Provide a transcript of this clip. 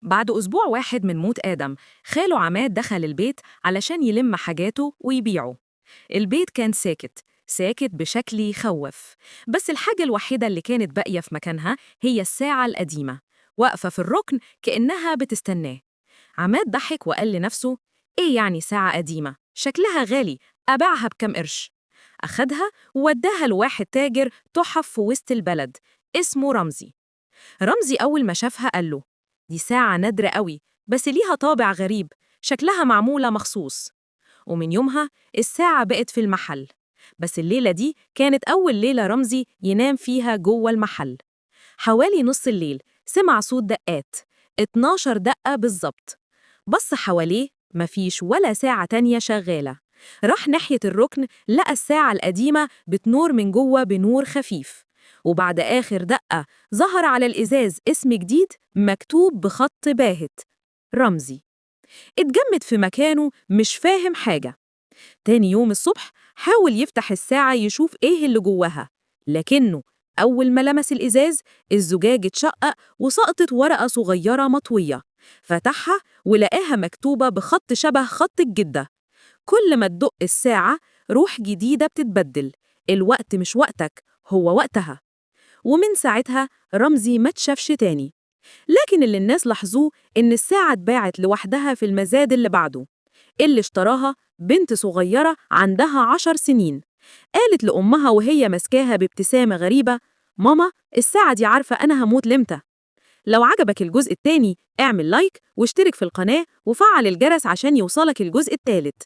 بعد أسبوع واحد من موت آدم، خاله عماد دخل البيت علشان يلم حاجاته ويبيعه. البيت كان ساكت، ساكت بشكل يخوف. بس الحاجة الوحيدة اللي كانت باقية في مكانها هي الساعة القديمة، واقفة في الركن كأنها بتستناه. عماد ضحك وقال لنفسه: إيه يعني ساعة قديمة؟ شكلها غالي، أبيعها بكم قرش. أخدها ووداها لواحد تاجر تحف في وسط البلد اسمه رمزي. رمزي أول ما شافها قال له: دي ساعة نادرة قوي، بس ليها طابع غريب، شكلها معمولة مخصوص. ومن يومها الساعة بقت في المحل. بس الليلة دي كانت أول ليلة رمزي ينام فيها جوه المحل. حوالي نص الليل سمع صوت دقات، 12 دقة بالظبط. بص حواليه، مفيش ولا ساعة تانية شغالة. راح ناحية الركن، لقى الساعة القديمة بتنور من جوه بنور خفيف. وبعد آخر دقة ظهر على الإزاز اسم جديد مكتوب بخط باهت: رمزي. اتجمد في مكانه مش فاهم حاجة. تاني يوم الصبح حاول يفتح الساعة يشوف إيه اللي جواها، لكنه أول ما لمس الإزاز الزجاج اتشقق وسقطت ورقة صغيرة مطوية. فتحها ولقاها مكتوبة بخط شبه خط الجدة: كل ما تدق الساعة روح جديدة بتتبدل، الوقت مش وقتك، هو وقتها. ومن ساعتها رمزي ما اتشافش تاني. لكن اللي الناس لاحظوه إن الساعة اتباعت لوحدها في المزاد اللي بعده. اللي اشتراها بنت صغيرة عندها 10 سنين. قالت لأمها وهي مسكاها بابتسامة غريبة: ماما، الساعة دي عارفة أنا هموت لمتى. لو عجبك الجزء التاني اعمل لايك واشترك في القناة وفعل الجرس عشان يوصلك الجزء التالت.